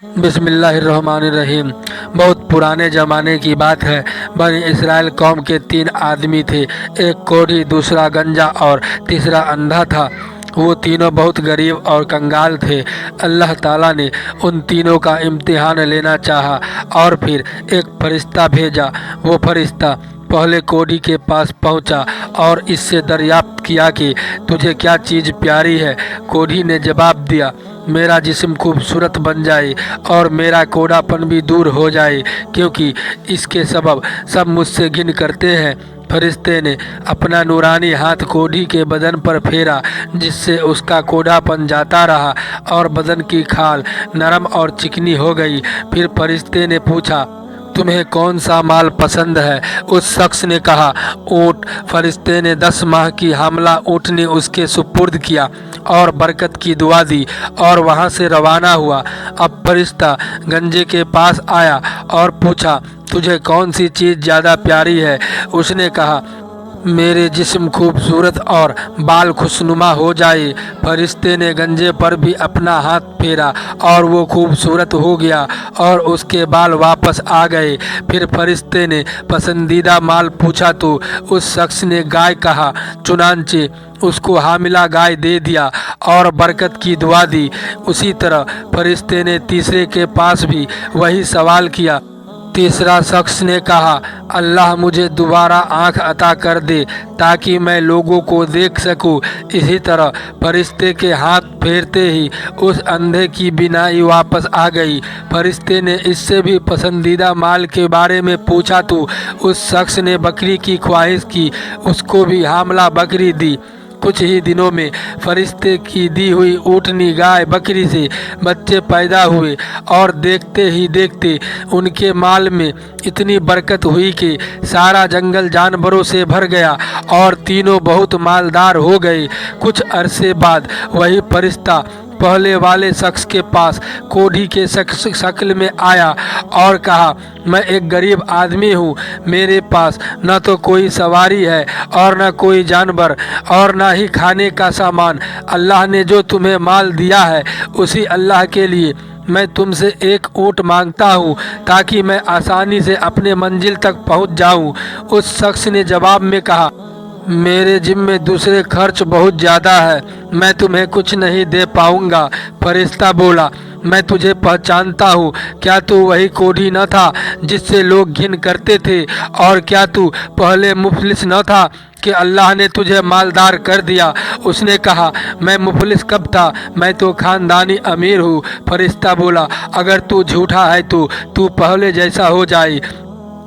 بسم اللہ الرحمن الرحیم۔ بہت پرانے زمانے کی بات ہے۔ بنی اسرائیل قوم کے 3 آدمی تھے، ایک کوڑھی، دوسرا گنجا اور تیسرا اندھا تھا۔ وہ تینوں بہت غریب اور کنگال تھے۔ اللہ تعالیٰ نے ان تینوں کا امتحان لینا چاہا اور پھر ایک فرشتہ بھیجا۔ وہ فرشتہ پہلے کوڑھی کے پاس پہنچا اور اس سے دریافت کیا کہ تجھے کیا چیز پیاری ہے۔ کوڑھی نے جواب دیا، میرا جسم خوبصورت بن جائے اور میرا کوڑا پن بھی دور ہو جائے، کیونکہ اس کے سبب سب مجھ سے گھن کرتے ہیں۔ فرشتے نے اپنا نورانی ہاتھ کوڑھی کے بدن پر پھیرا، جس سے اس کا کوڑا پن جاتا رہا اور بدن کی کھال نرم اور چکنی ہو گئی۔ پھر فرشتے نے پوچھا، تمہیں کون سا مال پسند ہے؟ اس شخص نے کہا، اونٹ۔ فرشتے نے 10 ماہ کی حاملہ اونٹنی اس کے سپرد کیا اور برکت کی دعا دی اور وہاں سے روانہ ہوا۔ اب فرشتہ گنجے کے پاس آیا اور پوچھا، تجھے کون سی چیز زیادہ پیاری ہے؟ اس نے کہا، میرے جسم خوبصورت اور بال خوشنما ہو جائے۔ فرشتے نے گنجے پر بھی اپنا ہاتھ پھیرا اور وہ خوبصورت ہو گیا اور اس کے بال واپس آ گئے۔ پھر فرشتے نے پسندیدہ مال پوچھا تو اس شخص نے گائے کہا، چنانچہ اس کو حاملہ گائے دے دیا اور برکت کی دعا دی۔ اسی طرح فرشتے نے تیسرے کے پاس بھی وہی سوال کیا۔ تیسرا شخص نے کہا، اللہ مجھے دوبارہ آنکھ عطا کر دے تاکہ میں لوگوں کو دیکھ سکوں۔ اسی طرح فرشتے کے ہاتھ پھیرتے ہی اس اندھے کی بینائی واپس آ گئی۔ فرشتے نے اس سے بھی پسندیدہ مال کے بارے میں پوچھا تو اس شخص نے بکری کی خواہش کی، اس کو بھی حاملہ بکری دی۔ کچھ ہی دنوں میں فرشتے کی دی ہوئی اونٹنی گائے بکری سے بچے پیدا ہوئے اور دیکھتے ہی دیکھتے ان کے مال میں اتنی برکت ہوئی کہ سارا جنگل جانوروں سے بھر گیا اور تینوں بہت مالدار ہو گئے۔ کچھ عرصے بعد وہی فرشتہ پہلے والے شخص کے پاس کوڑھی کے شکل میں آیا اور کہا، میں ایک غریب آدمی ہوں، میرے پاس نہ تو کوئی سواری ہے اور نہ کوئی جانور اور نہ ہی کھانے کا سامان۔ اللہ نے جو تمہیں مال دیا ہے اسی اللہ کے لیے میں تم سے ایک اونٹ مانگتا ہوں تاکہ میں آسانی سے اپنے منزل تک پہنچ جاؤں۔ اس شخص نے جواب میں کہا، میرے ذمے دوسرے خرچ بہت زیادہ ہے، میں تمہیں کچھ نہیں دے پاؤں گا۔ فرشتہ بولا، میں تجھے پہچانتا ہوں، کیا تو وہی کوڑھی نہ تھا جس سے لوگ گھن کرتے تھے؟ اور کیا تو پہلے مفلس نہ تھا کہ اللہ نے تجھے مالدار کر دیا؟ اس نے کہا، میں مفلس کب تھا، میں تو خاندانی امیر ہوں۔ فرشتہ بولا، اگر تو جھوٹا ہے تو پہلے جیسا ہو جائے۔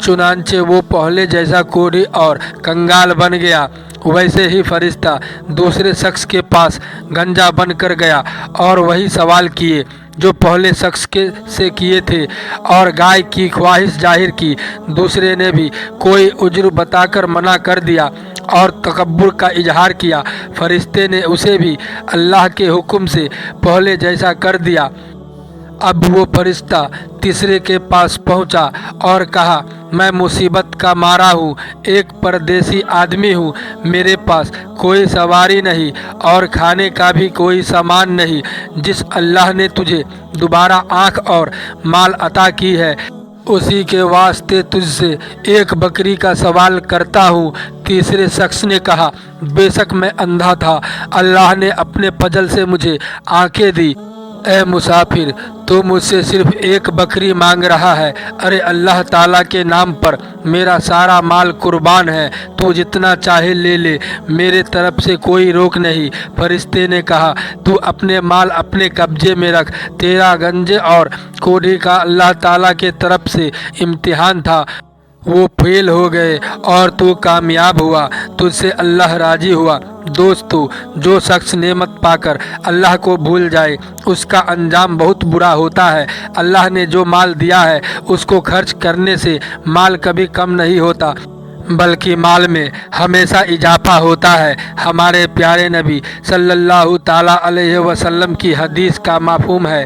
چنانچہ وہ پہلے جیسا کوڑھی اور کنگال بن گیا۔ ویسے ہی فرشتہ دوسرے شخص کے پاس گنجا بن کر گیا اور وہی سوال کیے جو پہلے شخص سے کیے تھے اور گائے کی خواہش ظاہر کی۔ دوسرے نے بھی کوئی عذر بتا کر منع کر دیا اور تکبر کا اظہار کیا۔ فرشتے نے اسے بھی اللہ کے حکم سے پہلے جیسا کر دیا۔ اب وہ فرشتہ تیسرے کے پاس پہنچا اور کہا، میں مصیبت کا مارا ہوں، ایک پردیسی آدمی ہوں، میرے پاس کوئی سواری نہیں اور کھانے کا بھی کوئی سامان نہیں۔ جس اللہ نے تجھے دوبارہ آنکھ اور مال عطا کی ہے اسی کے واسطے تجھ سے ایک بکری کا سوال کرتا ہوں۔ تیسرے شخص نے کہا، بے شک میں اندھا تھا، اللہ نے اپنے فضل سے مجھے آنکھیں دی۔ اے مسافر، تو مجھ سے صرف ایک بکری مانگ رہا ہے؟ ارے اللہ تعالیٰ کے نام پر میرا سارا مال قربان ہے، تو جتنا چاہے لے لے، میرے طرف سے کوئی روک نہیں۔ فرشتے نے کہا، تو اپنے مال اپنے قبضے میں رکھ، تیرا گنجے اور کوڑھی کا اللہ تعالیٰ کے طرف سے امتحان تھا، وہ فیل ہو گئے اور تو کامیاب ہوا، تجھ سے اللہ راضی ہوا۔ دوستو، جو شخص نعمت پا کر اللہ کو بھول جائے اس کا انجام بہت برا ہوتا ہے۔ اللہ نے جو مال دیا ہے اس کو خرچ کرنے سے مال کبھی کم نہیں ہوتا بلکہ مال میں ہمیشہ اضافہ ہوتا ہے۔ ہمارے پیارے نبی صلی اللہ تعالیٰ علیہ وسلم کی حدیث کا مفہوم ہے،